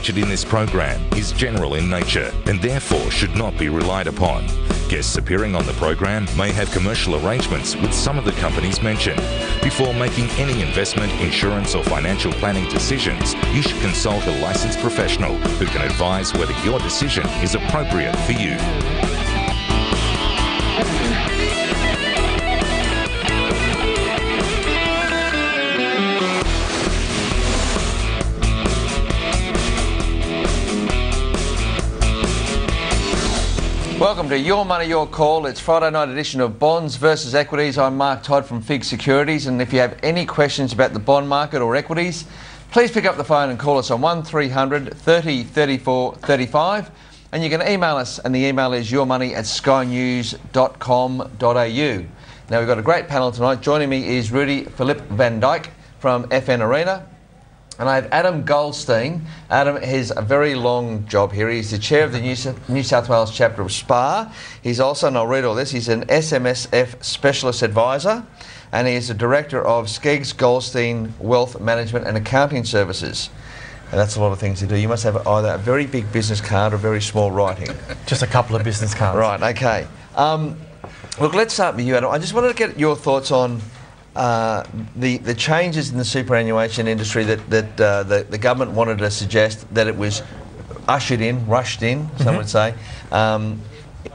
featured in this program is general in nature and therefore should not be relied upon. Guests appearing on the program may have commercial arrangements with some of the companies mentioned. Before making any investment, insurance or financial planning decisions, you should consult a licensed professional who can advise whether your decision is appropriate for you. Welcome to Your Money, Your Call. It's Friday night edition of Bonds versus Equities. I'm Mark Todd from FIIG Securities, and if you have any questions about the bond market or equities, please pick up the phone and call us on 1300 30 34 35, and you can email us, and the email is yourmoney@skynews.com.au. Now, we've got a great panel tonight. Joining me is Rudy Philip van Dijk from FN Arena. And I have Adam Goldstein. Adam has a very long job here. He's the chair of the New South Wales chapter of SPA. He's also, and I'll read all this, he's an SMSF specialist advisor, and he is the director of FIIG Goldstein Wealth Management and Accounting Services. And that's a lot of things to do. You must have either a very big business card or very small writing. Just a couple of business cards. Right, okay. Look, let's start with you, Adam. I just wanted to get your thoughts on the changes in the superannuation industry that the government wanted to suggest that it was rushed in, some would say.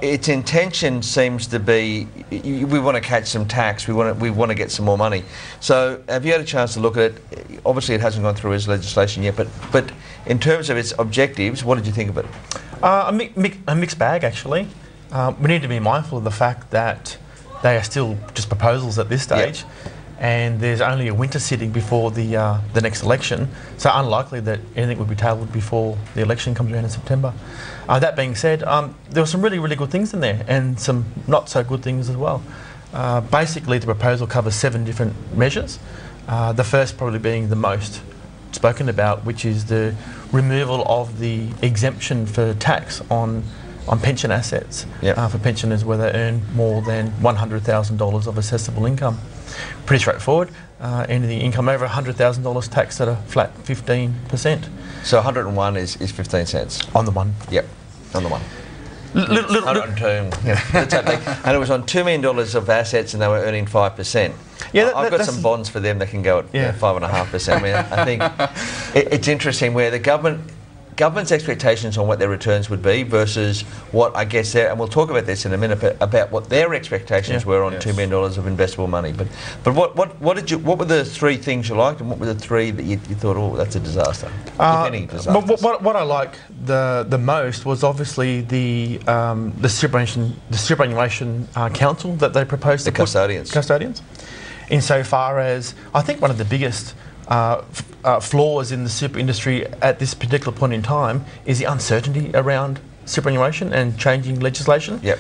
Its intention seems to be, we want to catch some tax, we want to get some more money. So have you had a chance to look at it? Obviously it hasn't gone through as legislation yet, but in terms of its objectives, what did you think of it? A mixed bag, actually. We need to be mindful of the fact that they are still just proposals at this stage, and there's only a winter sitting before the next election, so unlikely that anything would be tabled before the election comes around in September. That being said, there were some really, really good things in there, and some not so good things as well. Basically, the proposal covers 7 different measures. The first probably being the most spoken about, which is the removal of the exemption for tax on pension assets for pensioners where they earn more than $100,000 of assessable income. Pretty straightforward. Anything income over $100,000 taxed at a flat 15%. So 101 is 15 cents? On the one. Yep, on the one. 102. And it was on $2 million of assets and they were earning 5%. Yeah, I've got some bonds for them that can go at 5.5%. I mean, I think it's interesting where the government's expectations on what their returns would be versus what I guess and we'll talk about this in a minute, about what their expectations were on $2 million of investable money. But what were the 3 things you liked, and what were the 3 that you thought, oh, that's a disaster? What I like the most was obviously the superannuation council that they proposed. The Custodians. Insofar as I think one of the biggest flaws in the super industry at this particular point in time is the uncertainty around superannuation and changing legislation. Yep.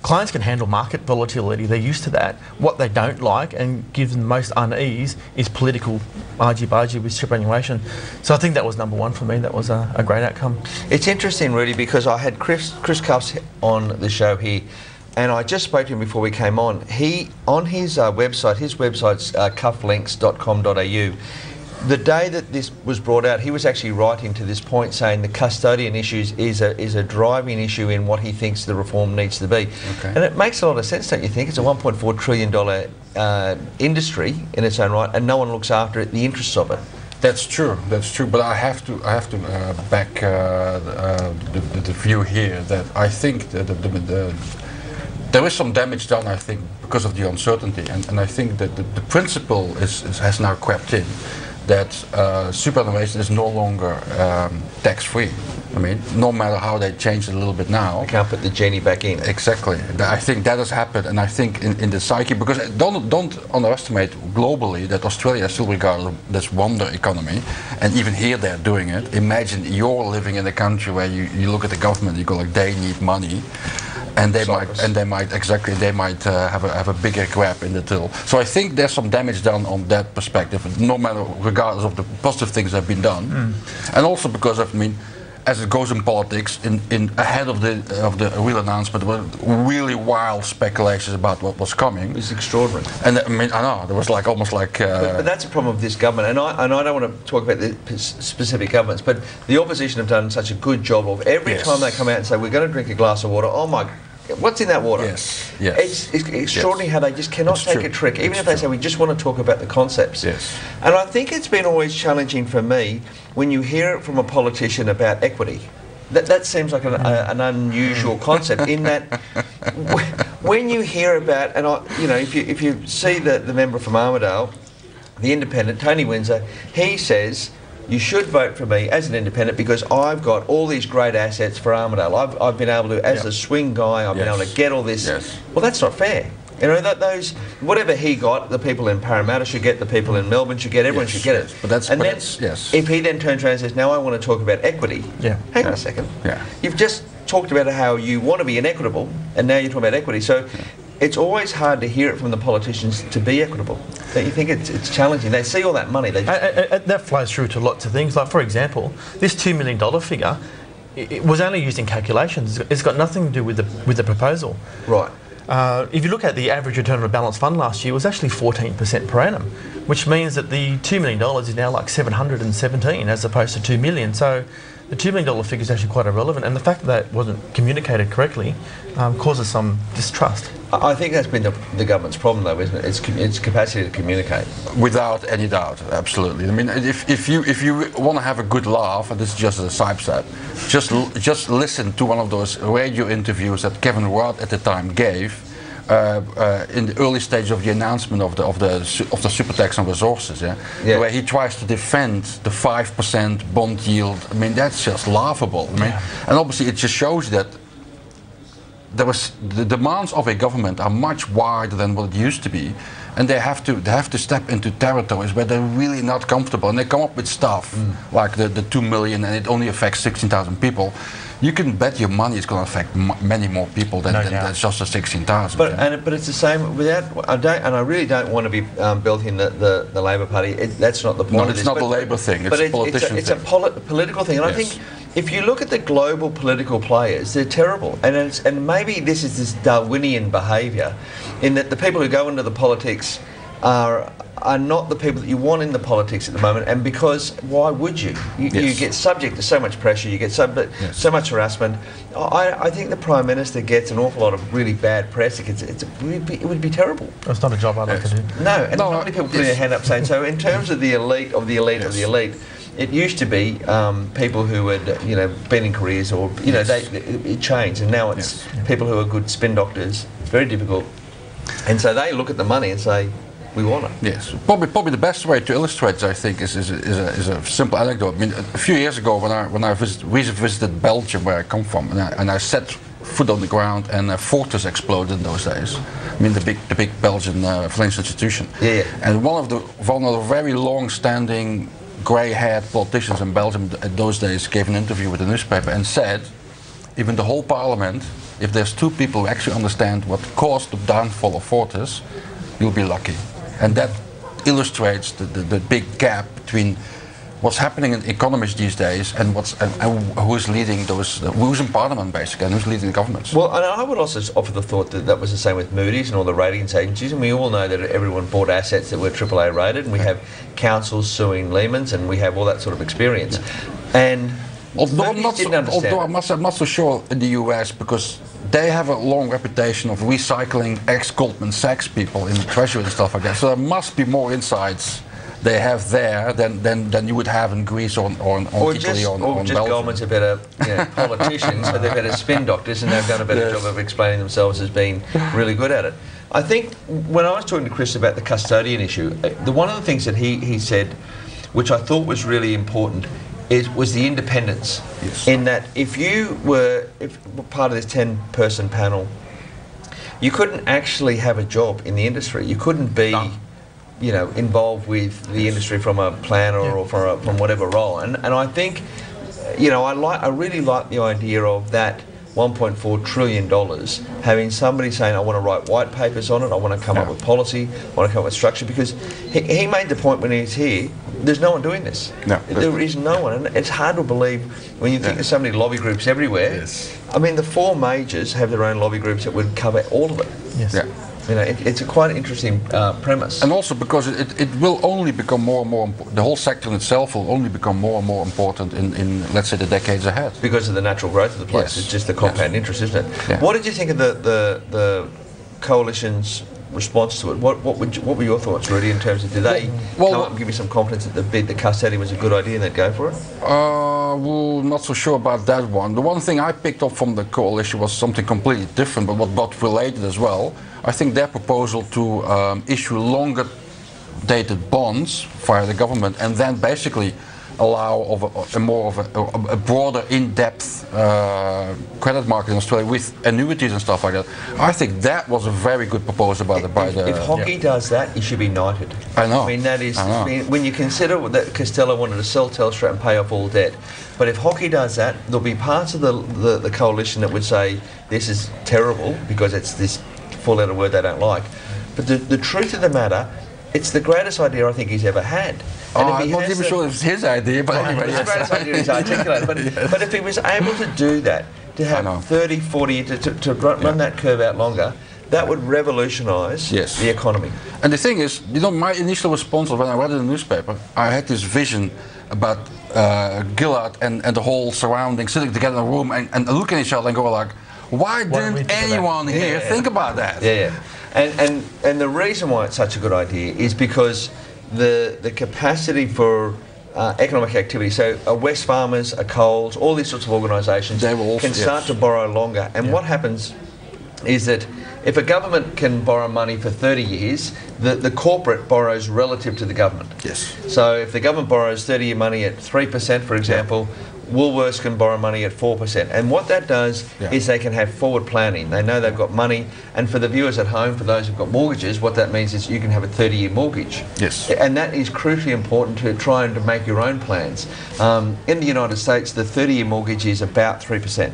Clients can handle market volatility, they're used to that. What they don't like and gives them the most unease is political argy-bargy with superannuation. So I think that was number 1 for me. That was a great outcome. It's interesting, Rudy, because I had Chris Cuffs on the show here, and I just spoke to him before we came on. On his website's cufflinks.com.au, the day that this was brought out, he was actually writing to this point saying the custodian issues is a driving issue in what he thinks the reform needs to be. Okay. And it makes a lot of sense, don't you think? It's a $1.4 trillion industry in its own right, and no one looks after it, the interests of it. That's true. But I have to back the view here that I think that there is some damage done, I think, because of the uncertainty, and I think that the principle has now crept in that superannuation is no longer tax-free. I mean, no matter how they change it a little bit now. They can't put the genie back in. Exactly. I think that has happened, and I think in the psyche, because don't underestimate globally that Australia is still regarded as wonder economy, and even here they're doing it. Imagine you're living in a country where you look at the government, you go like, they need money. And they might have a bigger grab in the till. So I think there's some damage done on that perspective, no matter regardless of the positive things that have been done, and also because of, as it goes in politics, in ahead of the real announcement, there were really wild speculations about what was coming. It was extraordinary. And I mean, I know there was like almost like. But that's a problem of this government, and I don't want to talk about the specific governments, but the opposition have done such a good job of every time they come out and say we're going to drink a glass of water. Oh my. What's in that water? Yes, yes. It's extraordinary how they just cannot take a trick, even if they say we just want to talk about the concepts. Yes. And I think it's been always challenging for me when you hear it from a politician about equity. That seems like an unusual concept in that when you hear about, and if you see the member from Armidale, the independent, Tony Windsor, he says, you should vote for me as an independent because I've got all these great assets for Armidale. I've been able to, as a swing guy, I've been able to get all this. Yes. Well, that's not fair. You know, those whatever he got, the people in Parramatta should get, the people in Melbourne should get, everyone should get it. But that's, if he then turns around and says, now I want to talk about equity, hang on a second. Yeah. You've just talked about how you want to be inequitable, and now you're talking about equity. So it's always hard to hear it from the politicians to be equitable. Don't you think it's challenging? They see all that money. They just that flows through to lots of things. Like, for example, this $2 million figure, it was only used in calculations. It's got nothing to do with the proposal. Right. If you look at the average return on a balanced fund last year, it was actually 14% per annum, which means that the $2 million is now like 717 as opposed to $2 million. So the $2 million figure is actually quite irrelevant, and the fact that it wasn't communicated correctly causes some distrust. I think that's been the government's problem, though, isn't it? Its capacity to communicate. Without any doubt, absolutely. I mean, if you want to have a good laugh, and this is just a side step, just listen to one of those radio interviews that Kevin Rudd at the time gave in the early stage of the announcement of the super tax on resources, where he tries to defend the 5% bond yield. I mean, that's just laughable. I mean, and obviously it just shows that the demands of a government are much wider than what it used to be, and they have to step into territories where they're really not comfortable, and they come up with stuff like the 2 million, and it only affects 16,000 people. You can bet your money it's going to affect many more people than just the 16,000. But it's the same. I really don't want to be built in the Labor Party. That's not the point. No, it's not a Labour thing. It's a politician thing. It's a political thing, and I think if you look at the global political players, they're terrible. And maybe this is this Darwinian behaviour, in that the people who go into the politics are not the people that you want in the politics at the moment, and because why would you? You get subject to so much pressure, you get so much harassment. I think the Prime Minister gets an awful lot of really bad press. It would be terrible. It's not a job I'd like to do. No, and not many people putting their hand up saying, so in terms of the elite of the elite of the elite, it used to be people who had been in careers, or it changed, and now it's people who are good spin doctors. It's very difficult, and so they look at the money and say, we want it. Yes, probably the best way to illustrate it, I think, is a simple anecdote. I mean, a few years ago, when I visited Belgium, where I come from, and I set foot on the ground, and Fortis exploded in those days. I mean, the big Belgian financial institution. Yeah. And one of the very long-standing, grey-haired politicians in Belgium at those days gave an interview with the newspaper and said, even the whole Parliament, if there's two people who actually understand what caused the downfall of Fortis, you'll be lucky. And that illustrates the big gap between what's happening in economies these days and who's leading who's in Parliament basically, and who's leading the governments. Well, and I would also offer the thought that was the same with Moody's and all the ratings agencies, and we all know that everyone bought assets that were AAA rated, and we have councils suing Lehman's, and we have all that sort of experience. And although I'm not so sure in the US, because they have a long reputation of recycling ex-Goldman Sachs people in the Treasury and stuff like that. So there must be more insights they have there than you would have in Greece or Italy or just Belgium. Governments are better politicians, but they're better spin doctors, and they've done a better job of explaining themselves as being really good at it. I think when I was talking to Chris about the custodian issue, one of the things that he said, which I thought was really important, was the independence. Yes. In that if were part of this 10-person panel, you couldn't actually have a job in the industry. You couldn't be, involved with the industry from a planner or from whatever role. And I think, I really like the idea of that $1.4 trillion, having somebody saying, I want to write white papers on it, I want to come up with policy, I want to come up with structure, because he made the point when he was here, there's no one doing this. No. There is no one, and it's hard to believe when you think there's so many lobby groups everywhere. Yes. I mean, the four majors have their own lobby groups that would cover all of it. Yes. Yeah. You know, it's a quite interesting premise. And also because it will only become more and more important. The whole sector in itself will only become more and more important in let's say, the decades ahead. Because of the natural growth of the place. Yes. It's just the compound interest, isn't it? Yeah. What did you think of the coalition's response to it? What were your thoughts, Rudy, in terms of, did they come up and give you some confidence that the Custodian was a good idea and they'd go for it? Well, not so sure about that one. The one thing I picked up from the coalition was something completely different, but related as well. I think their proposal to issue longer dated bonds via the government and then basically allow a broader in-depth credit market in Australia with annuities and stuff like that. I think that was a very good proposal If Hockey does that, he should be knighted. I know. I mean, that is, when you consider that Costello wanted to sell Telstra and pay off all debt, but if Hockey does that, there'll be parts of the coalition that would say this is terrible because it's this four-letter word they don't like. But the truth of the matter, it's the greatest idea I think he's ever had. And I'm not even sure it's his idea, but anyway. It's the greatest idea he's articulated. But if he was able to do that, to have 30, 40, to run that curve out longer, that would revolutionise the economy. And the thing is, you know, my initial response when I read it in the newspaper, I had this vision about Gillard and the whole surrounding, sitting together in a room and looking at each other and go like, why didn't anyone here think about that? Yeah. And the reason why it's such a good idea is because the capacity for economic activity, so West Farmers, Coles, all these sorts of organisations can start to borrow longer. And what happens is that if a government can borrow money for 30 years, the corporate borrows relative to the government. Yes. So if the government borrows 30-year money at 3%, for example, Woolworths can borrow money at 4%. And what that does is they can have forward planning. They know they've got money. And for the viewers at home, for those who've got mortgages, what that means is you can have a 30-year mortgage. Yes. And that is crucially important to trying to make your own plans. In the United States, the 30-year mortgage is about 3%.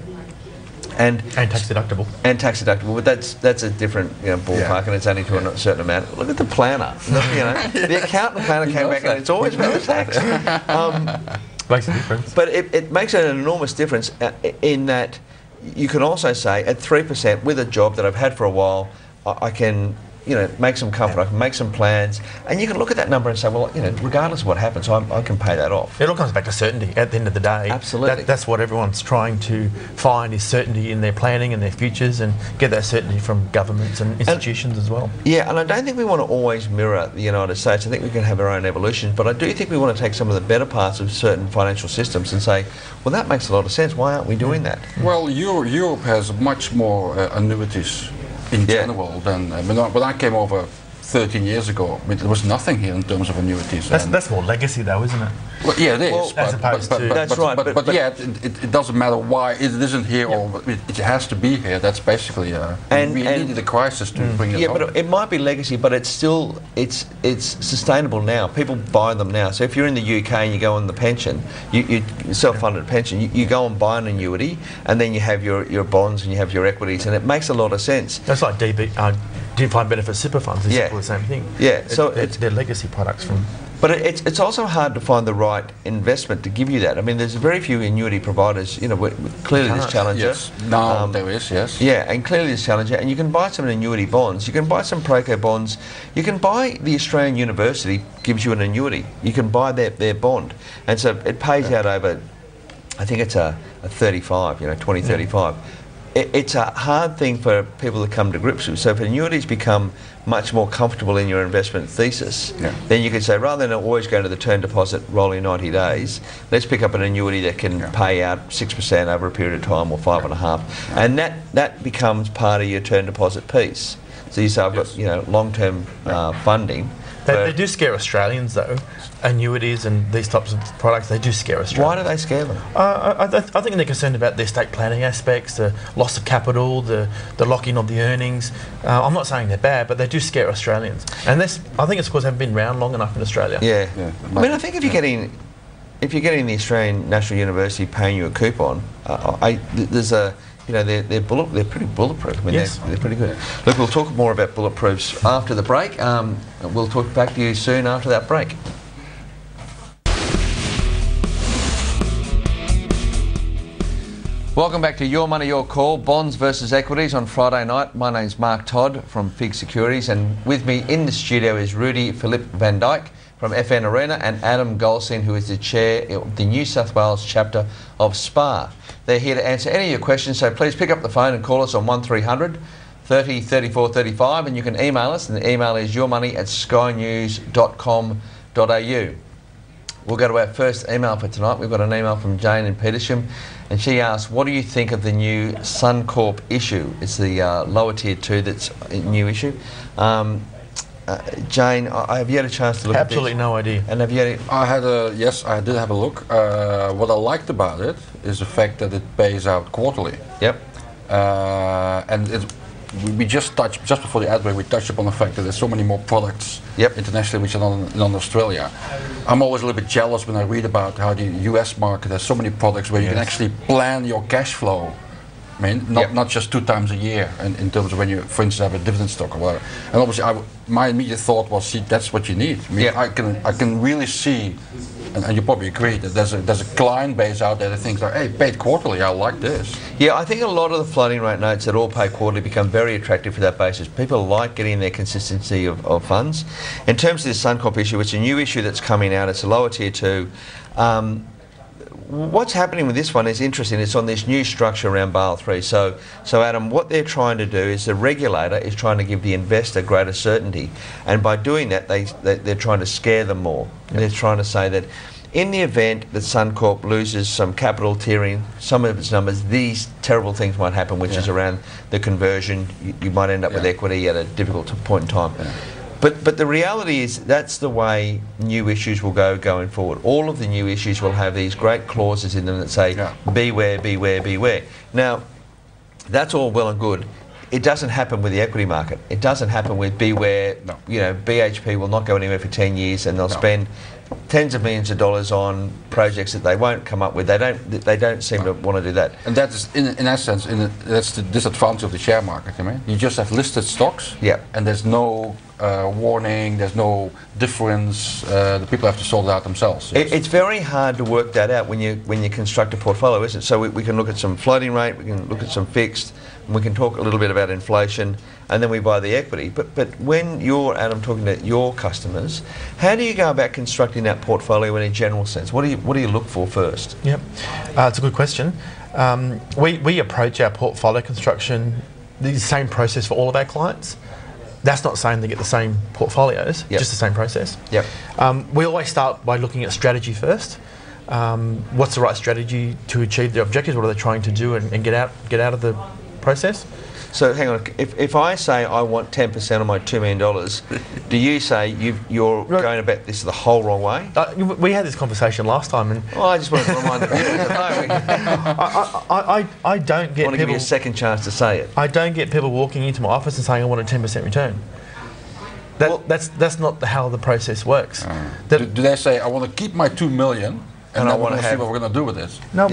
And tax deductible. And tax deductible, but that's a different ballpark, and it's only to a certain amount. Look at the planner. The accountant planner came back, and it's always about the tax. Makes a difference. But it makes an enormous difference in that you can also say at 3% with a job that I've had for a while, I can make some comfort, I can make some plans, and you can look at that number and say, well, regardless of what happens, I can pay that off. It all comes back to certainty at the end of the day. Absolutely. That's what everyone's trying to find, is certainty in their planning and their futures, and get that certainty from governments and institutions as well. Yeah, and I don't think we want to always mirror the United States. I think we can have our own evolution, but I do think we want to take some of the better parts of certain financial systems and say, well, that makes a lot of sense. Why aren't we doing that? Well, Europe has much more annuities in general than when I came over 13 years ago. I mean, there was nothing here in terms of annuities. That's more legacy, though, isn't it? Well, yeah, it is. Well, as opposed to that's right. But it doesn't matter why it isn't here or it has to be here. That's basically we needed a crisis to bring it on. But it might be legacy, but it's still it's sustainable now. People buy them now. So if you're in the UK and you go on the pension, you self-funded pension, you go and buy an annuity, and then you have your bonds and you have your equities, and it makes a lot of sense. That's like defined benefit super funds. It's the same thing. Yeah, so they're legacy products from. But it's also hard to find the right investment to give you that. I mean, there's very few annuity providers. Clearly there's Challenger. Yes. No, there is, yes. Yeah, and clearly there's Challenger. And you can buy some annuity bonds. You can buy some Proco bonds. You can buy the Australian University gives you an annuity. You can buy their bond. And so it pays out over, I think it's a 35, 2035. It's a hard thing for people to come to grips with. So if annuities become much more comfortable in your investment thesis, then you could say, rather than always go to the term deposit rolling 90 days, let's pick up an annuity that can pay out 6% over a period of time, or 5.5%. And that becomes part of your term deposit piece. So you say, I've got long-term funding. They do scare Australians, though. Annuities and these types of products, they do scare Australians. Why do they scare them? I think they're concerned about the estate planning aspects, the loss of capital, the lock-in of the earnings. I'm not saying they're bad, but they do scare Australians. And I think it's because they haven't been around long enough in Australia. Yeah. I mean, I think if you're getting the Australian National University paying you a coupon, there's a they're pretty bulletproof. I mean, they're pretty good. Look, we'll talk more about bulletproofs after the break. We'll talk back to you soon after that break. Welcome back to Your Money, Your Call, Bonds versus Equities on Friday night. My name's Mark Todd from FIIG Securities, and with me in the studio is Rudy Philip van Dijk from FN Arena and Adam Goldstein, who is the chair of the New South Wales chapter of SPA. They're here to answer any of your questions, so please pick up the phone and call us on 1300 30 34 35, and you can email us, and the email is yourmoney@skynews.com.au. We'll go to our first email for tonight. We've got an email from Jane in Petersham, and she asks, what do you think of the new Suncorp issue? It's the lower tier 2 that's a new issue. Jane, have you had a chance to look at this? Absolutely no idea. And have you had Yes, I did have a look. What I liked about it is the fact that it pays out quarterly. Yep. And we just before the ad break, we touched upon the fact that there's so many more products internationally which are not in Australia. I'm always a little bit jealous when I read about how the US market has so many products where you can actually plan your cash flow. I mean, not just 2 times a year in terms of when you, for instance, have a dividend stock or whatever. And obviously, my immediate thought was, see, that's what you need. I mean, I can really see, and you probably agree, that there's a client base out there that thinks, like, hey, paid quarterly, I like this. Yeah, I think a lot of the floating rate notes that all pay quarterly become very attractive for that basis. People like getting their consistency of funds. In terms of this Suncorp issue, it's a new issue that's coming out. It's a lower tier 2. What's happening with this one is interesting. It's on this new structure around Basel III. So Adam, what they're trying to do is the regulator is trying to give the investor greater certainty, and by doing that, they're trying to scare them more. Yep. They're trying to say that in the event that Suncorp loses some capital tiering, some of its numbers, these terrible things might happen, which is around the conversion. You might end up with equity at a difficult point in time. Yeah. But the reality is that's the way new issues will go going forward. All of the new issues will have these great clauses in them that say, beware, beware, beware. Now, that's all well and good. It doesn't happen with the equity market. It doesn't happen with beware, you know, BHP will not go anywhere for 10 years and they'll spend tens of millions of dollars on projects that they won't come up with. They don't seem to want to do that. And that is, in essence, that's the disadvantage of the share market. I mean, you just have listed stocks, and there's no warning, there's no difference. The people have to sort it out themselves. It's very hard to work that out when you construct a portfolio, isn't it? So we can look at some floating rate, we can look at some fixed, and we can talk a little bit about inflation, and then we buy the equity. But when you're, Adam, talking to your customers, how do you go about constructing that portfolio in a general sense? What do you look for first? Yep, it's a good question. We approach our portfolio construction the same process for all of our clients. That's not saying they get the same portfolios, just the same process. Yep. We always start by looking at strategy first. What's the right strategy to achieve their objectives? What are they trying to do and get out of the process? So hang on, if I say I want 10% of my $2 million, do you say you're going about this the whole wrong way? We had this conversation last time, and I just want to remind the viewers. I don't get. I want to give you a second chance to say it. I don't get people walking into my office and saying I want a 10% return. That's not how the process works. Do they say I want to keep my $2 million and I want to see what we're going to do with this? No.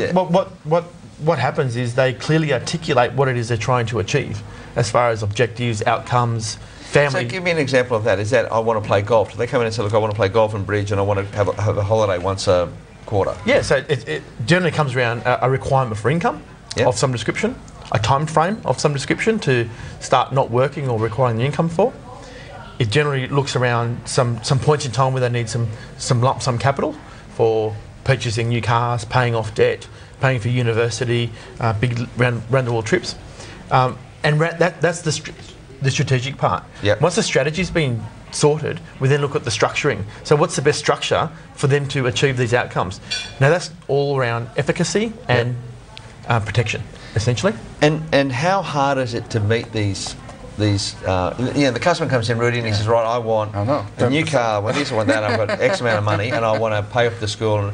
What happens is they clearly articulate what it is they're trying to achieve as far as objectives, outcomes, family. So give me an example of that. Is that I want to play golf? Do they come in and say, look, I want to play golf and bridge and I want to have a holiday once a quarter? Yeah, so it generally comes around a requirement for income of some description, a time frame of some description to start not working or requiring the income for. It generally looks around some points in time where they need some lump sum capital for purchasing new cars, paying off debt, paying for university, big round the world trips, and that's the strategic part. Yep. Once the strategy's been sorted, we then look at the structuring. So what's the best structure for them to achieve these outcomes? Now that's all around efficacy and protection, essentially. And how hard is it to meet these? The customer comes in, Rudy, and he says, right, I want a new car, I want this, I want that, I've got X amount of money, and I want to pay off the school.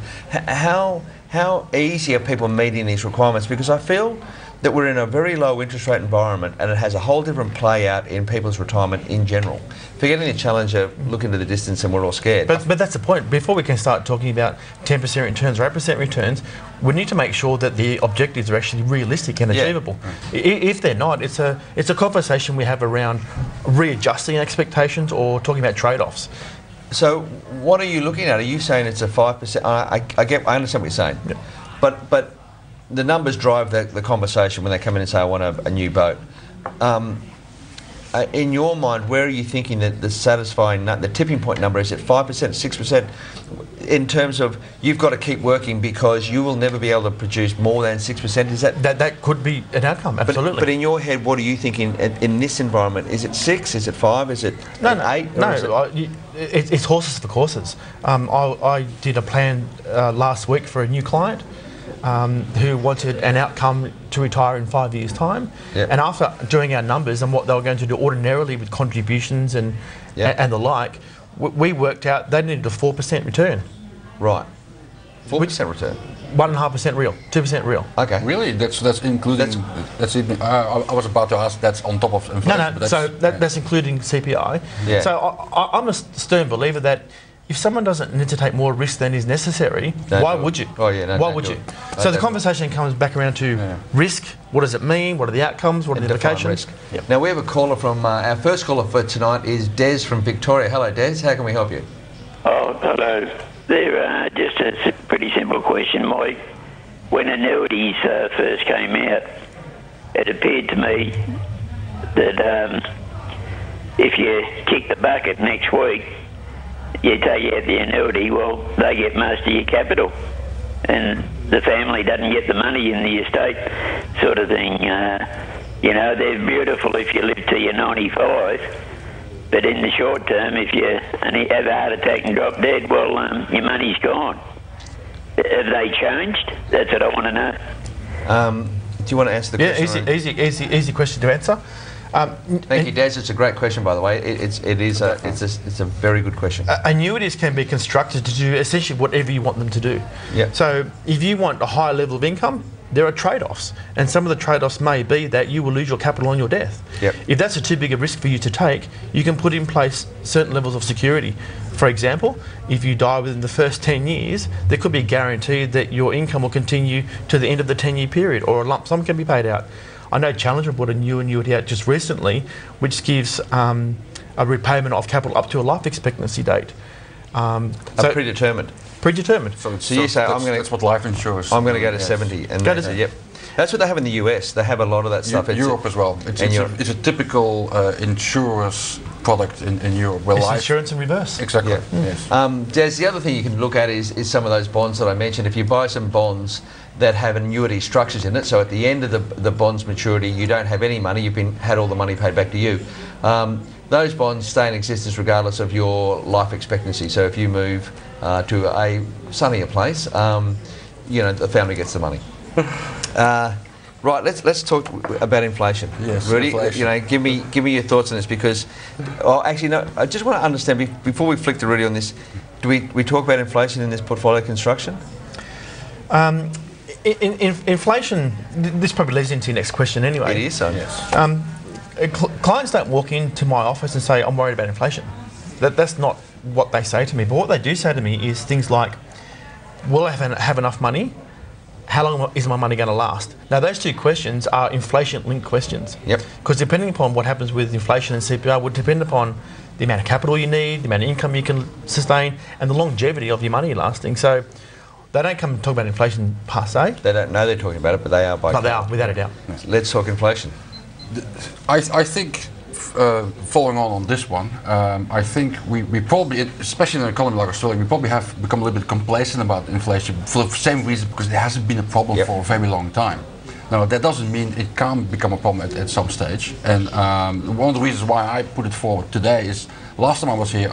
How easy are people meeting these requirements? Because I feel that we're in a very low interest rate environment, and it has a whole different play out in people's retirement in general. Forgetting the challenge of look into the distance and we're all scared. But that's the point. Before we can start talking about 10% returns or 8% returns, we need to make sure that the objectives are actually realistic and achievable. If they're not, it's a conversation we have around readjusting expectations or talking about trade-offs. So what are you looking at? Are you saying it's a 5%? I understand what you're saying. But the numbers drive the conversation when they come in and say, I want a new boat. In your mind, where are you thinking that the satisfying, the tipping point number is? It 5%, 6%? In terms of you've got to keep working because you will never be able to produce more than 6%. Is that could be an outcome? Absolutely. But in your head, what are you thinking in this environment? Is it 6? Is it 5? Is it 8? No, it's horses for courses. I did a plan last week for a new client who wanted an outcome to retire in 5 years' time. Yep. And after doing our numbers and what they were going to do ordinarily with contributions and the like, we worked out they needed a 4% return. Right. 4% return? 1.5% real, 2% real. Okay. Really? That's including... I was about to ask, that's on top of inflation. No, so that's including CPI. Yeah. So I'm a stern believer that if someone doesn't need to take more risk than is necessary, why would you? Oh, yeah, why would you? So the conversation comes back around to risk. What does it mean? What are the outcomes? What are the implications? Yep. Now we have a caller from our first caller for tonight is Des from Victoria. Hello, Des. How can we help you? Oh, hello. There, just a pretty simple question, Mike. When annuities first came out, it appeared to me that if you kick the bucket next week, you take out the annuity, well, they get most of your capital, and the family doesn't get the money in the estate, sort of thing. You know, they're beautiful if you live till you're 95, but in the short term, if you only have a heart attack and drop dead, well, your money's gone. Have they changed? That's what I want to know. Do you want to answer the question? Yeah, easy question to answer. Thank you, Des. It's a great question, by the way. It's a very good question. Annuities can be constructed to do essentially whatever you want them to do. Yep. So if you want a higher level of income, there are trade-offs, and some of the trade-offs may be that you will lose your capital on your death. Yep. If that's a too big a risk for you to take, you can put in place certain levels of security. For example, if you die within the first 10 years, there could be a guarantee that your income will continue to the end of the 10-year period, or a lump sum can be paid out. I know Challenger brought a new annuity out just recently, which gives a repayment of capital up to a life expectancy date. Predetermined. Predetermined. So you say that's what life insurance. I'm going to go to 70, and yep. That's what they have in the US. They have a lot of that stuff. Europe as well. It's a typical insurance product in Europe. Where it's insurance in reverse. Exactly. Yeah. Yes. Des, the other thing you can look at is some of those bonds that I mentioned. If you buy some bonds that have annuity structures in it, so at the end of the bond's maturity, you don't have any money. You've had all the money paid back to you. Those bonds stay in existence regardless of your life expectancy. So if you move to a sunnier place, the family gets the money. Right, let's talk about inflation. Yes, Rudy, inflation. give me your thoughts on this, because, actually, no, I just want to understand before we flick to Rudy on this. Do we talk about inflation in this portfolio construction? Inflation. This probably leads into your next question anyway. It is so. Yes. Clients don't walk into my office and say, "I'm worried about inflation." That's not what they say to me. But what they do say to me is things like, "Will I have enough money? How long is my money going to last?" Now, those two questions are inflation-linked questions. Yep. Because depending upon what happens with inflation and CPI would depend upon the amount of capital you need, the amount of income you can sustain, and the longevity of your money lasting. So they don't come and talk about inflation per se. They don't know they're talking about it, but they are by. But they are, without a doubt. Let's talk inflation. I think, following on this one, I think we probably, especially in an economy like Australia, we probably have become a little bit complacent about inflation for the same reason, because it hasn't been a problem for a very long time. Now, that doesn't mean it can't become a problem at some stage. And one of the reasons why I put it forward today is, last time I was here,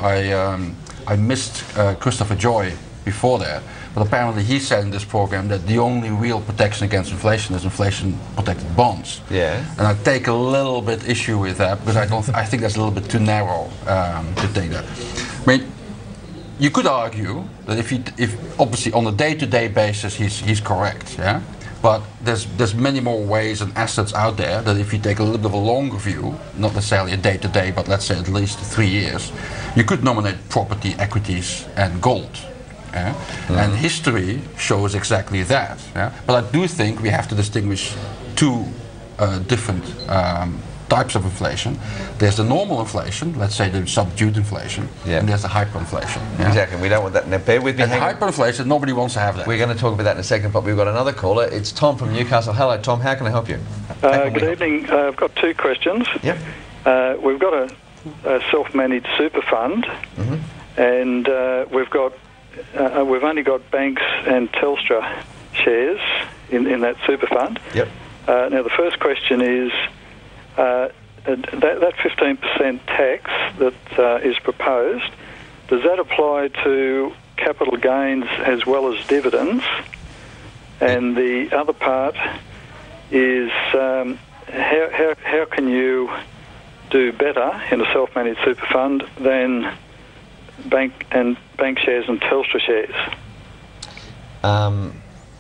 I missed Christopher Joy before that. But apparently he said in this program that the only real protection against inflation is inflation-protected bonds. Yeah. And I take a little bit issue with that, because I think that's a little bit too narrow to take that. I mean, you could argue that if obviously on a day-to-day basis he's correct, yeah. But there's many more ways and assets out there that if you take a little bit of a longer view, not necessarily a day-to-day, but let's say at least 3 years, you could nominate property, equities, and gold. Yeah? And history shows exactly that. Yeah? But I do think we have to distinguish two different types of inflation. There's the normal inflation, let's say the subdued inflation, and there's the hyperinflation. Yeah? Exactly, we don't want that. Now, bear with me. And hyperinflation, nobody wants to have that. We're going to talk about that in a second, but we've got another caller. It's Tom from Newcastle. Hello, Tom. How can I help you? Good evening. I've got two questions. Yep. We've got a self-managed super fund, and we've only got banks and Telstra shares in that super fund. Yep. Now, the first question is that 15% tax that is proposed, does that apply to capital gains as well as dividends? And the other part is how can you do better in a self-managed super fund than bank shares and Telstra shares?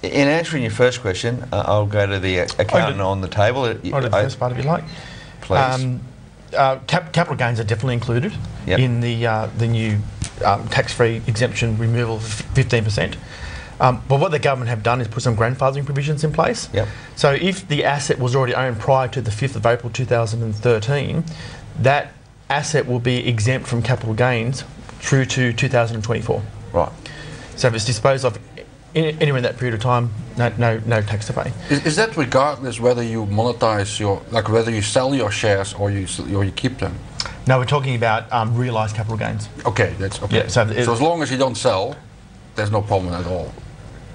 In answering your first question, I'll go to the accountant on the table. I'll do the first part if you like. Please. Capital gains are definitely included in the new tax-free exemption removal of 15%. But what the government have done is put some grandfathering provisions in place. Yep. So if the asset was already owned prior to the 5th of April 2013, that asset will be exempt from capital gains through to 2024. Right. So if it's disposed of anywhere in that period of time, no tax to pay. Is that regardless whether you monetize whether you sell your shares or you keep them? No, we're talking about realised capital gains. Okay, that's okay. Yeah, so as long as you don't sell, there's no problem at all.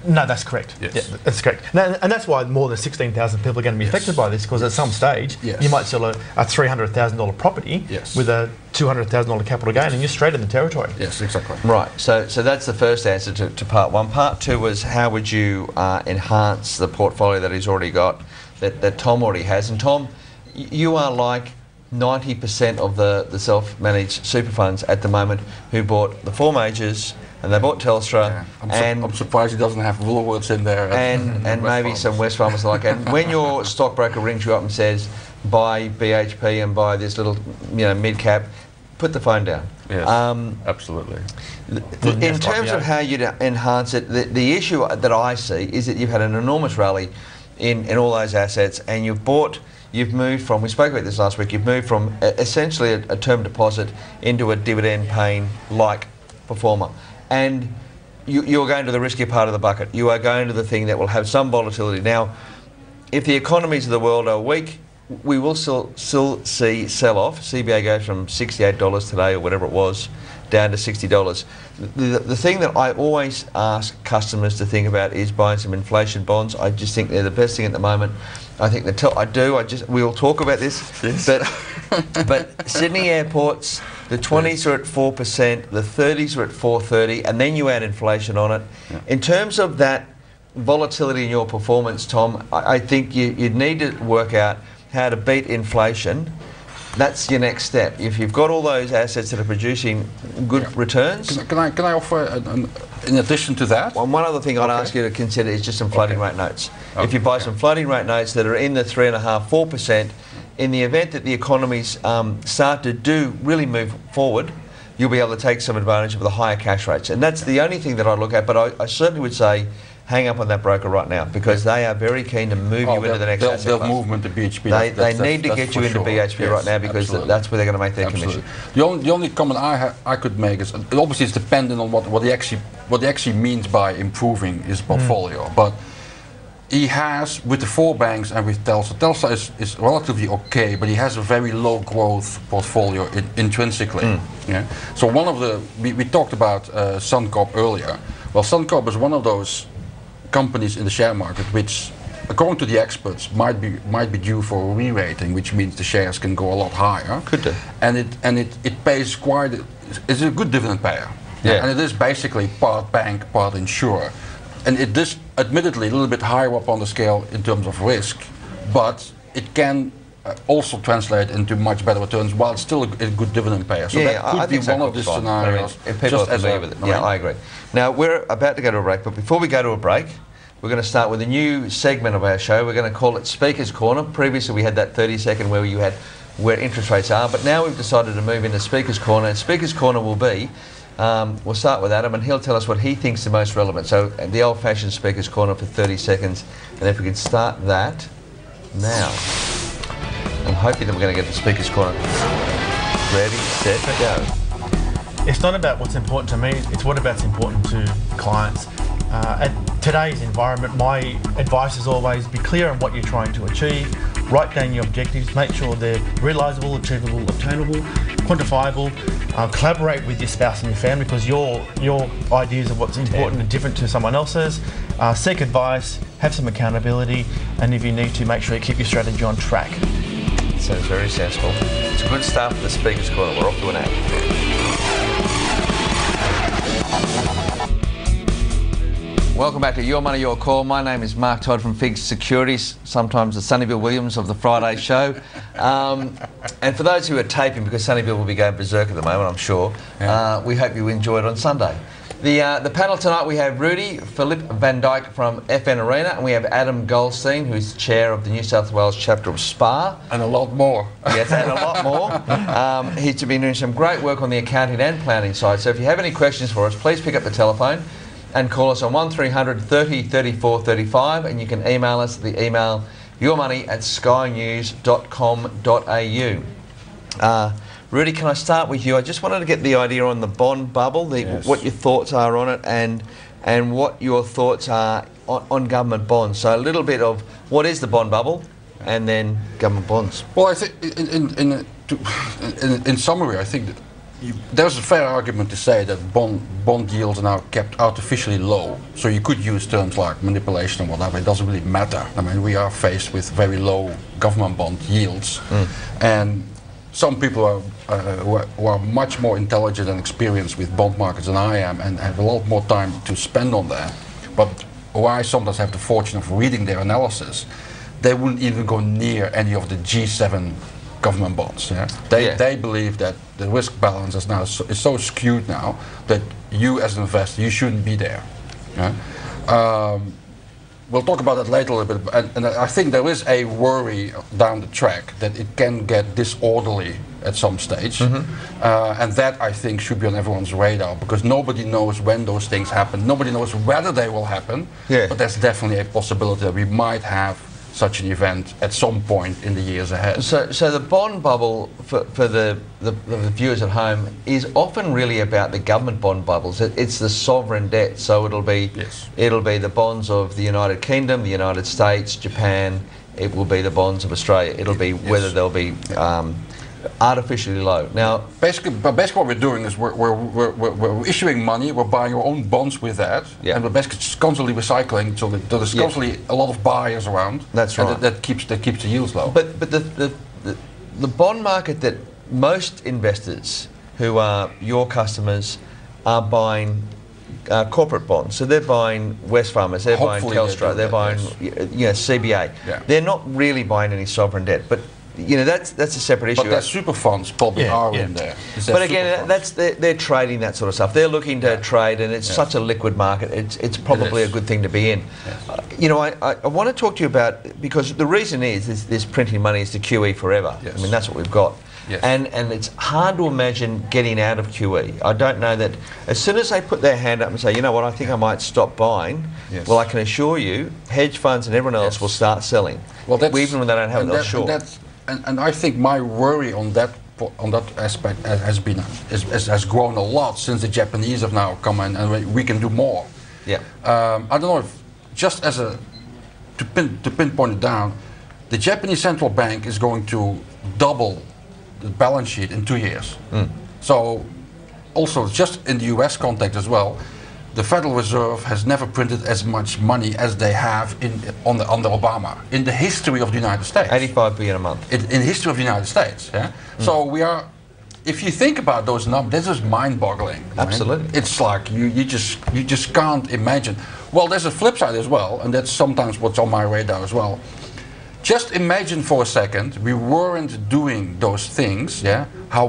No, that's correct. Yes. Yeah, that's correct. And that's why more than 16,000 people are going to be affected by this, because at some stage you might sell a $300,000 property with a $200,000 capital gain, and you're straight in the territory. Yes, exactly. Right. So that's the first answer to part one. Part two was how would you enhance the portfolio that he's already got, that Tom already has. And Tom, you are like 90% of the self-managed super funds at the moment who bought the four majors, and they bought Telstra, I'm surprised he doesn't have Woolworths in there, and maybe some Wesfarmers like. And when your stockbroker rings you up and says, "Buy BHP and buy this little, mid cap," put the phone down. Yes, absolutely. In terms of how you'd enhance it, the issue that I see is that you've had an enormous rally in all those assets, and you've moved from, we spoke about this last week, you've moved from essentially a term deposit into a dividend paying like performer. And you're going to the riskier part of the bucket. You are going to the thing that will have some volatility. Now, if the economies of the world are weak, we will still see sell-off. CBA goes from $68 today, or whatever it was, down to $60. The thing that I always ask customers to think about is buying some inflation bonds. I just think they're the best thing at the moment. I think we'll talk about this, but Sydney airports, the 20s are at 4%, the 30s are at 4.30, and then you add inflation on it. Yeah. In terms of that volatility in your performance, Tom, I think you'd need to work out how to beat inflation. That's your next step. If you've got all those assets that are producing good returns. Can I offer, in addition to that? One other thing I'd ask you to consider is just some floating rate notes. If you buy some floating rate notes that are in the 3.5%, 4%, in the event that the economies start to really move forward, you'll be able to take some advantage of the higher cash rates. And that's the only thing that I'd look at, but I certainly would say hang up on that broker right now, because they are very keen to move you into the next asset class. They'll move into BHP. They need to get you into BHP right now, because that's where they're going to make their commission. The only comment I could make is, obviously it's dependent on what he actually means by improving his portfolio. But he has, with the four banks and with Telstra is relatively okay, but he has a very low growth portfolio intrinsically. Yeah? So we talked about Suncorp earlier. Well, Suncorp is one of those companies in the share market which, according to the experts, might be due for a re-rating, which means the shares can go a lot higher. Could do. And it pays it's a good dividend payer. Yeah. And it is basically part bank, part insurer. And it is admittedly a little bit higher up on the scale in terms of risk, but it can also translate into much better returns while it's still a good dividend payer. So that could be one of the scenarios. If people are familiar with it. Yeah, I agree. Now, we're about to go to a break, but before we go to a break, we're going to start with a new segment of our show. We're going to call it Speaker's Corner. Previously, we had that 30-second where interest rates are, but now we've decided to move into Speaker's Corner. And Speaker's Corner will be, we'll start with Adam, and he'll tell us what he thinks the most relevant. So the old-fashioned Speaker's Corner for 30 seconds, and if we can start that now. I'm hoping that we're going to get the Speaker's Corner. Ready, set, go. It's not about what's important to me, it's what about's important to clients. At today's environment, my advice is always be clear on what you're trying to achieve, write down your objectives, make sure they're realisable, achievable, obtainable, quantifiable, collaborate with your spouse and your family because your ideas of what's important are different to someone else's, seek advice, have some accountability, and if you need to, make sure you keep your strategy on track. Sounds very sensible. It's a good start for the Speaker's Corner. We're off to an ad. Welcome back to Your Money, Your Call. My name is Mark Todd from FIIG Securities, sometimes the Sonny Bill Williams of the Friday show. And for those who are taping, because Sonny Bill will be going berserk at the moment, I'm sure, we hope you enjoy it on Sunday. The panel tonight, we have Rudy Philip Van Dyke from FN Arena, and we have Adam Goldstein, who is chair of the New South Wales chapter of SPA. And a lot more. Yes, and a lot more. He's been doing some great work on the accounting and planning side. So if you have any questions for us, please pick up the telephone and call us on 1300 30 34 35, and you can email us at the email yourmoney@skynews.com.au. Rudy, can I start with you? I just wanted to get the idea on the bond bubble, what your thoughts are on it, and what your thoughts are on government bonds. So a little bit of what is the bond bubble, and then government bonds. Well, I think in summary, I think that there's a fair argument to say that bond yields are now kept artificially low. So you could use terms like manipulation or whatever. It doesn't really matter. I mean, we are faced with very low government bond yields, and some people who are much more intelligent and experienced with bond markets than I am, and have a lot more time to spend on that. But who I sometimes have the fortune of reading their analysis, they wouldn't even go near any of the G7 government bonds. Yeah? They believe that the risk balance is so skewed now that you as an investor, you shouldn't be there. Yeah? We'll talk about that later a little bit, and I think there is a worry down the track that it can get disorderly at some stage, and that I think should be on everyone's radar, because nobody knows when those things happen, nobody knows whether they will happen, but there's definitely a possibility that we might have such an event at some point in the years ahead. So the bond bubble for the viewers at home is often really about the government bond bubbles. It's the sovereign debt. So it'll be the bonds of the United Kingdom, the United States, Japan. It will be the bonds of Australia. It'll be whether they'll be artificially low. Now, basically what we're doing is we're issuing money, we're buying our own bonds with that, and we're basically just constantly recycling, so that there's constantly a lot of buyers around. That's right. And that keeps the yields low. But the bond market that most investors who are your customers are buying corporate bonds. So they're buying Wesfarmers, they're buying Telstra, they're buying CBA. Yeah. They're not really buying any sovereign debt, but that's a separate issue. But their super funds probably are in there. But again, they're trading that sort of stuff. They're looking to trade, and it's such a liquid market. It's probably a good thing to be in. Yes. I want to talk to you about, because the reason is this printing money is to QE forever. Yes. I mean, that's what we've got. Yes. And it's hard to imagine getting out of QE. I don't know that as soon as they put their hand up and say, you know what, I think I might stop buying, well, I can assure you, hedge funds and everyone else will start selling, even when they don't have enough short. And I think my worry on that aspect has grown a lot since the Japanese have now come in, and we can do more. Yeah. I don't know if just to pinpoint it down, the Japanese central bank is going to double the balance sheet in 2 years. So, also just in the U.S. context as well, the Federal Reserve has never printed as much money as they have under Obama in the history of the United States. 85 billion a month. In the history of the United States. Yeah? So we are, if you think about those numbers, this is mind-boggling. Absolutely. Right? It's like you just can't imagine. Well, there's a flip side as well, and that's sometimes what's on my radar as well. Just imagine for a second we weren't doing those things, how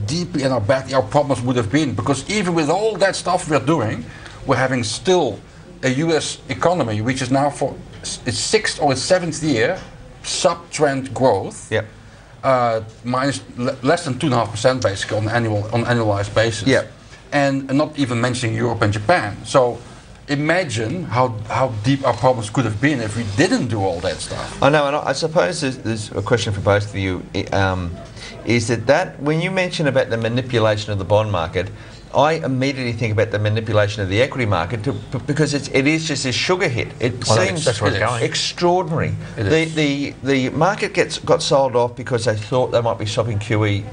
deeply and how badly our problems would have been. Because even with all that stuff we're doing, we're having still a US economy which is now for its 6th or its 7th year sub-trend growth, minus less than 2.5% basically on annualized basis, and not even mentioning Europe and Japan. So imagine how deep our problems could have been if we didn't do all that stuff. I know, and I suppose there's a question for both of you. Is that when you mention about the manipulation of the bond market, I immediately think about the manipulation of the equity market because it is just a sugar hit. It seems that's where it's going. extraordinary. The market got sold off because they thought they might be stopping QE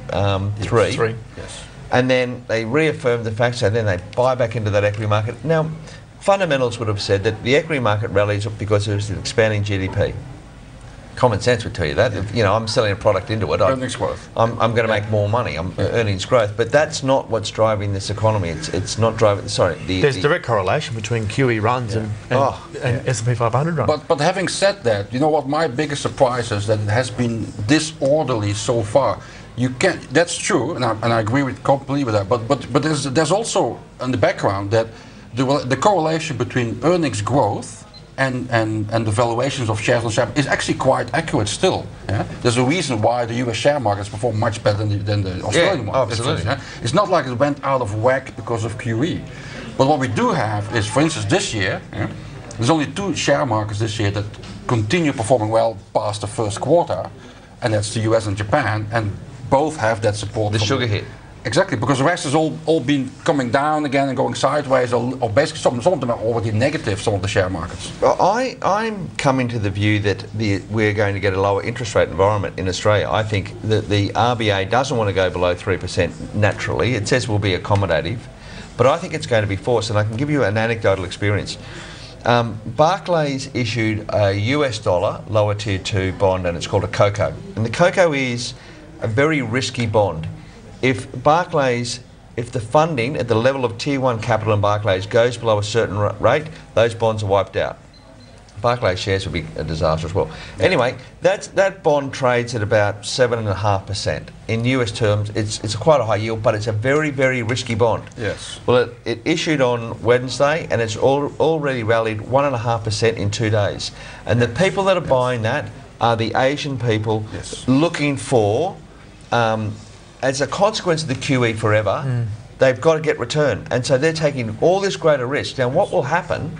3. Yes. And then they reaffirmed the fact, so then they buy back into that equity market. Now, fundamentals would have said that the equity market rallies because there's an expanding GDP. Common sense would tell you that. If, I'm selling a product into it. Earnings growth. I'm going to make more money. Earnings growth. But that's not what's driving this economy. It's not driving. Sorry. There's direct correlation between QE runs and S&P 500 runs. But having said that, you know what? My biggest surprise is that it has been disorderly so far. That's true, and I agree completely with that. But there's also in the background that the correlation between earnings growth and the valuations of shares on share is actually quite accurate still. Yeah? There's a reason why the US share markets perform much better than the Australian one. Absolutely. It's not like it went out of whack because of QE. But what we do have is, for instance, this year, there's only 2 share markets this year that continue performing well past the first quarter, and that's the US and Japan, and both have that support. The sugar hit. Exactly, because the rest has all been coming down again and going sideways, or basically some of them are already negative, some of the share markets. Well, I'm coming to the view that we're going to get a lower interest rate environment in Australia. I think that the RBA doesn't want to go below 3% naturally. It says we'll be accommodative, but I think it's going to be forced, and I can give you an anecdotal experience. Barclays issued a US dollar lower tier 2 bond, and it's called a COCO. And the COCO is a very risky bond. If the funding at the level of tier 1 capital in Barclays goes below a certain rate, those bonds are wiped out. Barclays shares would be a disaster as well. Anyway, that bond trades at about 7.5%. In US terms, it's quite a high yield, but it's a very, very risky bond. Yes. Well, it issued on Wednesday, and it's already rallied 1.5% in 2 days. And the people that are buying that are the Asian people looking for, as a consequence of the QE forever, they've got to get return. And so they're taking all this greater risk. Now, what will happen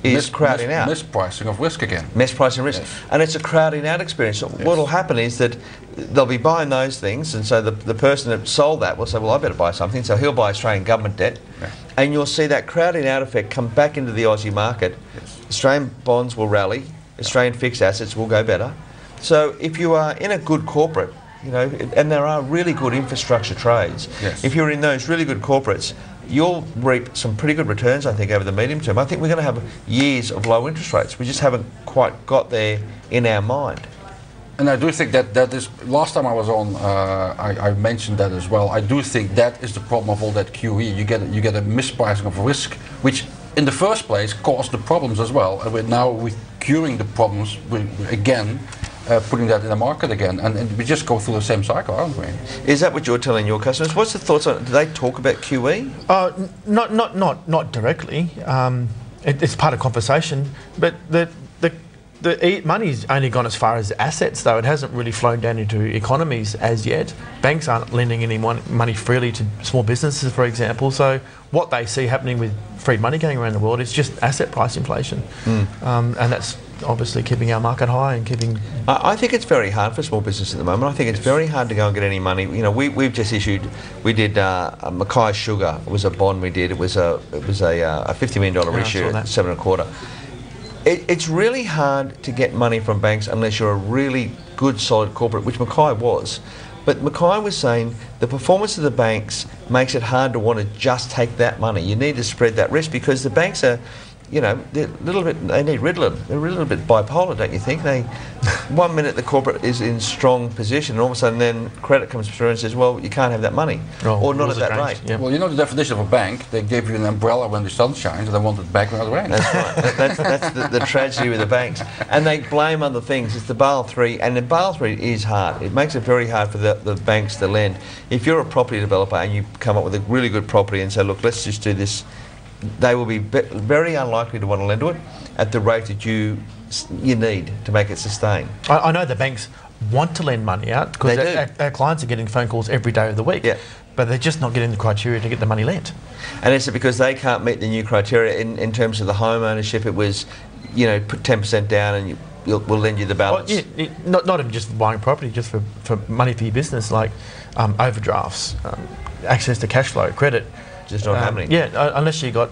is crowding out. Mispricing of risk again. Mispricing risk. Yes. And it's a crowding out experience. So what will happen is that they'll be buying those things, and so the person that sold that will say, well, I better buy something. So he'll buy Australian government debt. Yeah. And you'll see that crowding out effect come back into the Aussie market. Yes. Australian bonds will rally. Australian fixed assets will go better. So if you are in a good corporate, and there are really good infrastructure trades. Yes. If you're in those really good corporates, you'll reap some pretty good returns, I think, over the medium term. I think we're going to have years of low interest rates. We just haven't quite got there in our mind. And I do think that is, last time I was on, I mentioned that as well. I do think that is the problem of all that QE. You get a mispricing of risk, which in the first place caused the problems as well. And we're curing the problems again. Putting that in the market again, and we just go through the same cycle, aren't we? Is that what you're telling your customers? What's the thoughts on it? Do they talk about QE? Not directly. It's part of conversation, but the money's only gone as far as assets, though. It hasn't really flown down into economies as yet. Banks aren't lending any money freely to small businesses, for example. So what they see happening with free money going around the world is just asset price inflation, and that's obviously keeping our market high and keeping. I think it's very hard for small business at the moment. I think it's very hard to go and get any money. We've just issued. We did Mackay Sugar. It was a bond we did. It was a $50 million issue at 7.25. It's really hard to get money from banks unless you're a really good, solid corporate, which Mackay was. But Mackay was saying the performance of the banks makes it hard to want to just take that money. You need to spread that risk because the banks are, they're a little bit. They need Ritalin. They're a little bit bipolar, don't you think? 1 minute the corporate is in strong position, and all of a sudden then credit comes through and says, well, you can't have that money, or not at that rate. Yeah. Well, the definition of a bank. They gave you an umbrella when the sun shines, and they want it back when it rains. That's right. That's the tragedy with the banks, and they blame other things. It's the Basel III, and the Basel III is hard. It makes it very hard for the banks to lend. If you're a property developer and you come up with a really good property and say, look, let's just do this, they will be very unlikely to want to lend to it at the rate that you need to make it sustain. I know the banks want to lend money out because our clients are getting phone calls every day of the week. Yeah. but they're just not getting the criteria to get the money lent. And is it because they can't meet the new criteria in terms of the home ownership? It was, put 10% down and we'll lend you the balance. Well, yeah, not even just buying property, just for money for your business, like overdrafts, access to cash flow, credit. Just not happening. Yeah, unless you got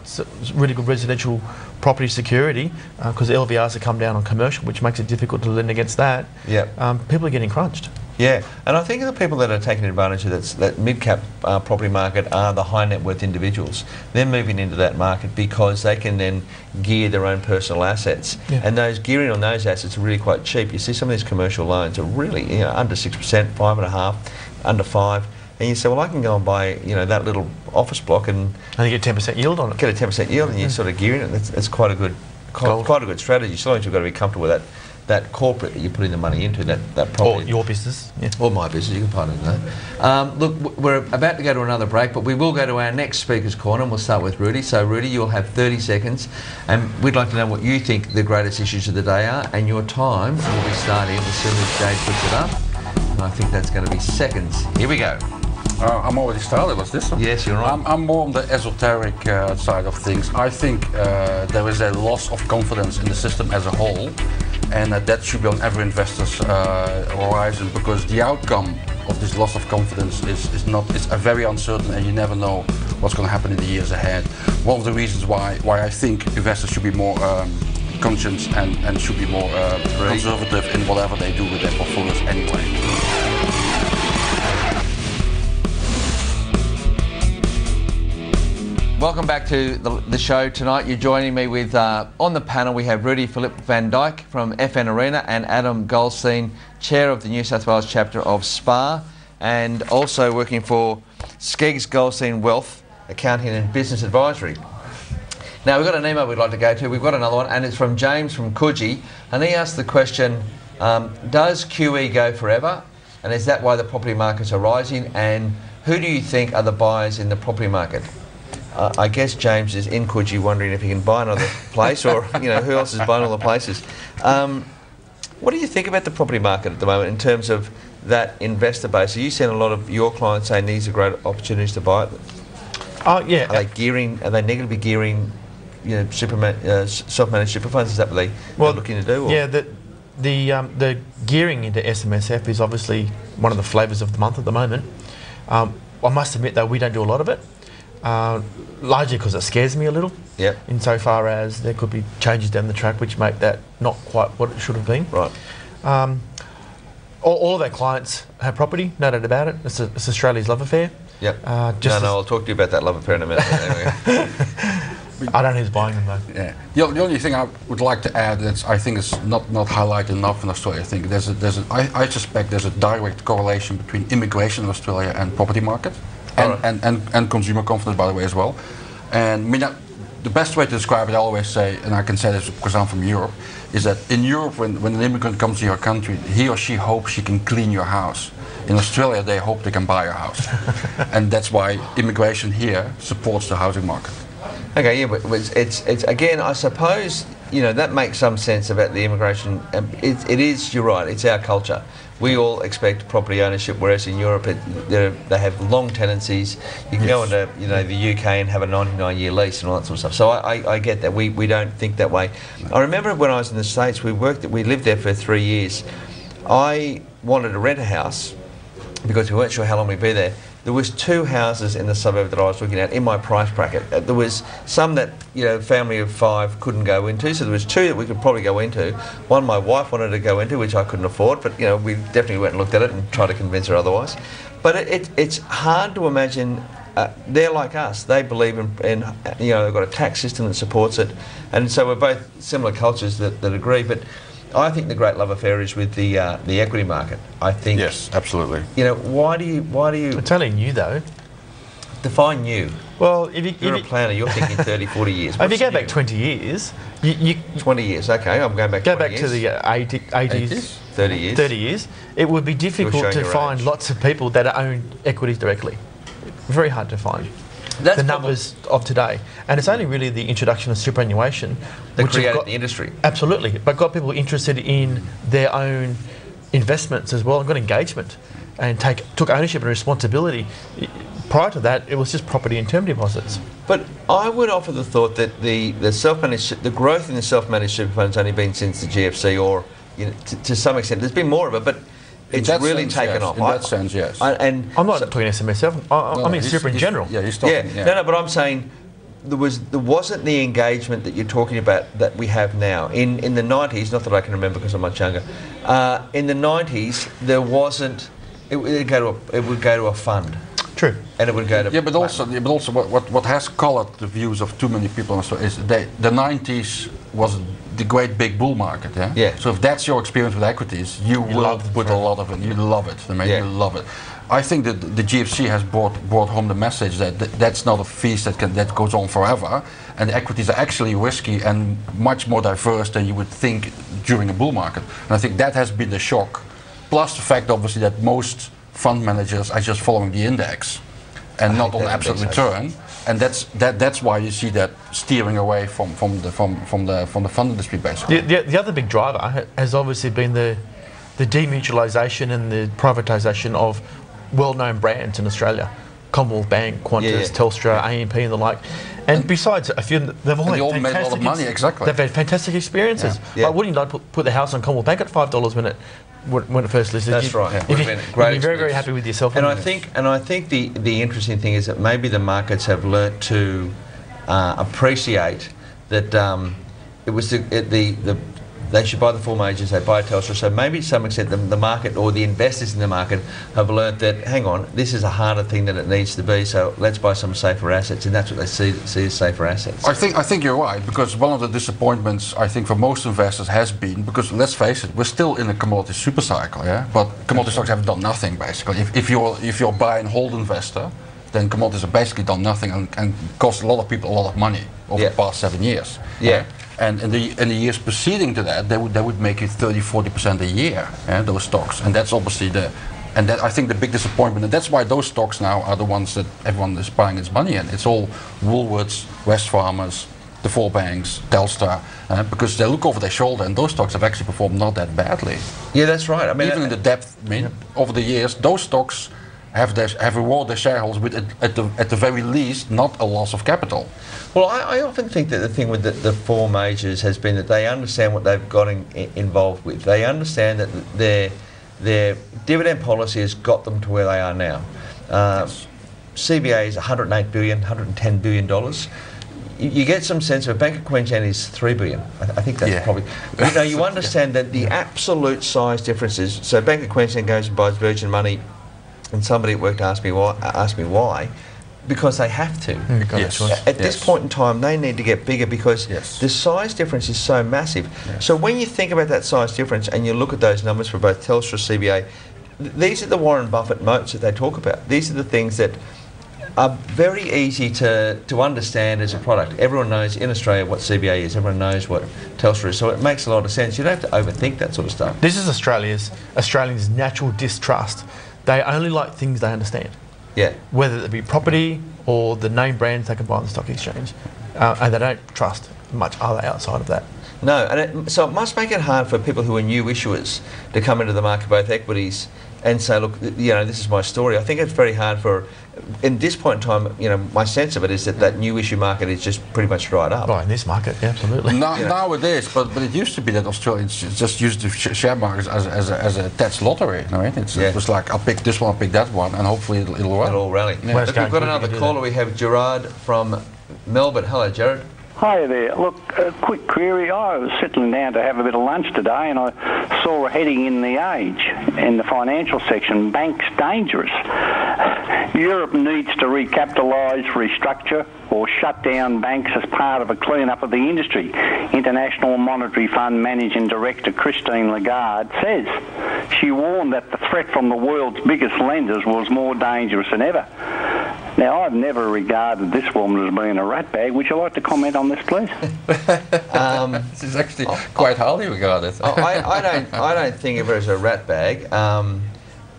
really good residential property security, because LVRs have come down on commercial, which makes it difficult to lend against that. Yeah. People are getting crunched. Yeah, and I think the people that are taking advantage of that mid-cap property market are the high net worth individuals. They're moving into that market because they can then gear their own personal assets. Yeah. And those gearing on those assets are really quite cheap. You see some of these commercial loans are really under 6%, 5.5%, under 5%. And you say, well, I can go and buy, that little office block and you get 10% yield on it. Get a 10% yield, and you're sort of gearing it. That's quite a good strategy. So long as you've got to be comfortable with that corporate that you're putting the money into, that property. Or your business. Yeah. Or my business, you can pardon that. Look, we're about to go to another break, but we will go to our next speaker's corner, and we'll start with Rudy. So, Rudy, you'll have 30 seconds, and we'd like to know what you think the greatest issues of the day are, and your time will be starting as soon as Jade puts it up. And I think that's going to be seconds. Here we go. I'm already started. What's this one? Yes, you're right. I'm more on the esoteric side of things. I think there is a loss of confidence in the system as a whole, and that should be on every investor's horizon, because the outcome of this loss of confidence is very uncertain, and you never know what's going to happen in the years ahead. One of the reasons why I think investors should be more conscious and should be more conservative in whatever they do with their portfolios anyway. Welcome back to the show tonight. You're joining me with, on the panel, we have Rudy Philip van Dijk from FN Arena and Adam Goldstein, Chair of the New South Wales chapter of SPA, and also working for Skeggs Goldstein Wealth, Accounting and Business Advisory. Now, we've got an email we'd like to go to. We've got another one, and it's from James from Coogee, and he asked the question, does QE go forever? And is that why the property markets are rising? And who do you think are the buyers in the property market? I guess James is in Coogee wondering if he can buy another place, or who else is buying all the places. What do you think about the property market at the moment in terms of that investor base? Are you seeing a lot of your clients saying these are great opportunities to buy? Yeah. Are they negatively gearing, self-managed super funds? Is that what they're looking to do? Or? Yeah, the gearing into SMSF is obviously one of the flavours of the month at the moment. I must admit, though, we don't do a lot of it. Largely because it scares me a little. Yep. Insofar as there could be changes down the track which make that not quite what it should have been. Right. All of our clients have property, no doubt about it. It's Australia's love affair. Yep. I'll talk to you about that love affair in a minute. I don't know who's buying them though. Yeah. The only thing I would like to add that I think is not highlighted enough in Australia. I think I suspect there's a direct correlation between immigration in Australia and property market. And consumer confidence, by the way, as well. And the best way to describe it, I always say, and I can say this because I'm from Europe, is that in Europe, when an immigrant comes to your country, he or she hopes she can clean your house. In Australia, they hope they can buy a house. And that's why immigration here supports the housing market. Okay, yeah, but it's again, I suppose, that makes some sense about the immigration. It is, you're right, it's our culture. We all expect property ownership, whereas in Europe they have long tenancies. You can go into the UK and have a 99-year lease and all that sort of stuff. So I get that. We don't think that way. I remember when I was in the States, we lived there for 3 years. I wanted to rent a house because we weren't sure how long we'd be there. There was 2 houses in the suburb that I was looking at in my price bracket. There was some that, family of 5 couldn't go into, so there was 2 that we could probably go into. One my wife wanted to go into, which I couldn't afford, but, we definitely went and looked at it and tried to convince her otherwise. But it's hard to imagine, they're like us. They believe in they've got a tax system that supports it, and so we're both similar cultures that agree, but I think the great love affair is with the equity market. I think. Yes, absolutely. Why do you? It's only new though. Define new. Well, you're a planner. You're thinking 30, 40 years. If you go back 20 years, 20 years. Okay, I'm going back. Go back to the 80s. 30 years. 30 years. It would be difficult to find lots of people that own equities directly. Very hard to find. That's the numbers of today, and it's only really the introduction of superannuation that created the industry. Absolutely, but got people interested in their own investments as well, and got engagement, and took ownership and responsibility prior to that, it was just property and term deposits. But I would offer the thought that the self-managed, the growth in the self-managed super funds only been since the GFC, or to some extent, there's been more of it, but it's really taken off. In that sense, yes. And I'm not talking SMSF. I mean super in general. Yeah, he's talking. Yeah. No, but I'm saying there wasn't the engagement that you're talking about that we have now. In the 90s, not that I can remember because I'm much younger. In the 90s, there wasn't. It would go to a fund. True. And it would go to. Yeah, but also what has colored the views of too many people also is the 90s was the great big bull market. Yeah. Yeah. So if that's your experience with equities, you will put a lot of it. You love it. I mean, you love it. I think that the GFC has brought home the message that that's not a feast that goes on forever, and equities are actually risky and much more diverse than you would think during a bull market. And I think that has been the shock, plus the fact obviously that most fund managers are just following the index and not on absolute return, and that's why you see that steering away from the fund industry basically. The other big driver has obviously been the demutualisation and the privatisation of well-known brands in Australia, Commonwealth Bank, Qantas, Telstra, AMP, and the like. And besides, I feel they've all made a lot of money. Exactly, they've had fantastic experiences. Yeah. Like, wouldn't you like to put the house on Commonwealth Bank at $5 when it first listed? That's right. You'd be very, very happy with yourself. And I think the interesting thing is that maybe the markets have learnt to appreciate that it was they should buy the full majors, they buy Telstra. So maybe to some extent the market or the investors in the market have learnt that, hang on, this is a harder thing than it needs to be, so let's buy some safer assets, and that's what they see as safer assets. I think you're right, because one of the disappointments I think for most investors has been, because let's face it, we're still in a commodity super cycle, yeah? But commodity stocks have done nothing basically. If you're a buy and hold investor, then commodities have basically done nothing and cost a lot of people a lot of money over the past 7 years. Yeah. And in the years preceding to that, they would make it 30-40% a year, those stocks, and that's obviously I think the big disappointment, and that's why those stocks now are the ones that everyone is buying its money in. It's all Woolworths, Wesfarmers, the four banks, Telstra, because they look over their shoulder, and those stocks have actually performed not that badly. Yeah, that's right. I mean, even in the depth, over the years, those stocks have rewarded their shareholders with, at the very least, not a loss of capital. Well, I often think that the thing with the four majors has been that they understand what they've got involved with. They understand that their dividend policy has got them to where they are now. CBA is $108 billion, $110 billion. You get some sense of Bank of Queensland is $3 billion. I think that's probably. You understand that the absolute size differences. So Bank of Queensland goes and buys Virgin Money, and somebody at work asked me why. Because they have to. At this point in time, they need to get bigger because the size difference is so massive. So when you think about that size difference and you look at those numbers for both Telstra, CBA, these are the Warren Buffett moats that they talk about. These are the things that are very easy to understand as a product. Everyone knows in Australia what CBA is. Everyone knows what Telstra is. So it makes a lot of sense. You don't have to overthink that sort of stuff. This is Australians' natural distrust. They only like things they understand. Yeah. Whether it be property or the name brands they can buy on the stock exchange. And they don't trust much other outside of that. No, and so it must make it hard for people who are new issuers to come into the market, both equities, and say, look, this is my story. I think it's very hard in this point in time, my sense of it is that new issue market is just pretty much dried up. Oh, in this market, absolutely. Now it is, but it used to be that Australians just used the share markets as a tax lottery, right? It was like, I'll pick this one, I'll pick that one, and hopefully it'll run. It'll rally. Yeah. We've got another caller. We have Gerard from Melbourne. Hello, Gerard. Hi there. Look, a quick query. I was settling down to have a bit of lunch today and I saw a heading in The Age in the financial section, banks dangerous. Europe needs to recapitalise, restructure or shut down banks as part of a clean-up of the industry. International Monetary Fund Managing Director Christine Lagarde says. She warned that the threat from the world's biggest lenders was more dangerous than ever. Now, I've never regarded this woman as being a ratbag. Would you like to comment on this, please? This is actually quite highly regarded. I don't think of her as a ratbag,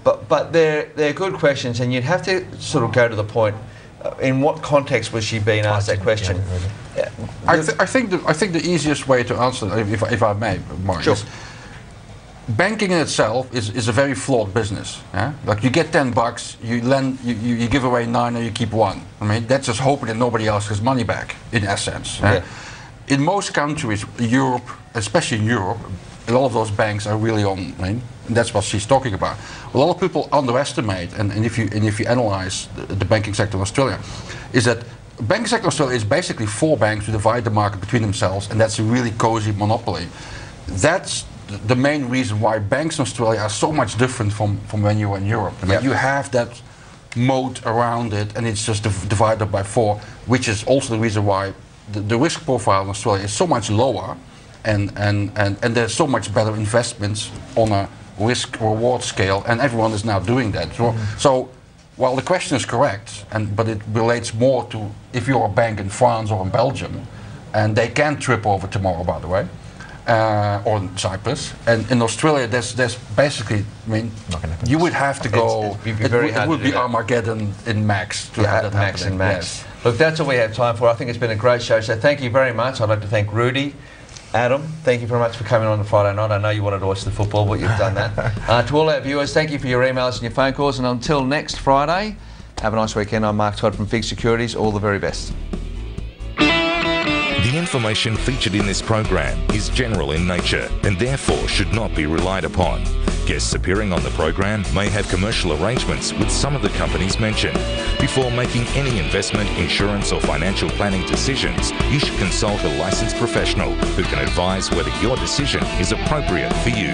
but they're good questions, and you'd have to sort of go to the point. In what context was she being asked that question? I think the easiest way to answer, if I may, Mark, sure. banking in itself is a very flawed business. Yeah? Like you get $10, you lend, you give away 9 and you keep 1. I mean, that's just hoping that nobody else gets money back, in essence. Yeah? In most countries, Europe, especially in Europe, a lot of those banks are really on. I mean, and that's what she's talking about. A lot of people underestimate, and if you analyze the banking sector in Australia, is that the banking sector in Australia is basically 4 banks who divide the market between themselves, and that's a really cozy monopoly. That's the main reason why banks in Australia are so much different from when you were in Europe. I mean, you have that moat around it, and it's just divided by 4, which is also the reason why the risk profile in Australia is so much lower, and there's so much better investments on a risk-reward scale, and everyone is now doing that. So while the question is correct, but it relates more to if you're a bank in France or in Belgium, and they can trip over tomorrow, by the way, or in Cyprus, and in Australia there's basically, I mean, you would have to go, it would be Armageddon in max to have that max happening. and max. Yes. Look, that's all we have time for. I think it's been a great show, so thank you very much. I'd like to thank Rudy, Adam, thank you very much for coming on Friday night. I know you wanted to watch the football, but you've done that. To all our viewers, thank you for your emails and your phone calls, and until next Friday, have a nice weekend. I'm Mark Todd from FIIG Securities. All the very best. The information featured in this program is general in nature and therefore should not be relied upon. Guests appearing on the program may have commercial arrangements with some of the companies mentioned. Before making any investment, insurance or financial planning decisions, you should consult a licensed professional who can advise whether your decision is appropriate for you.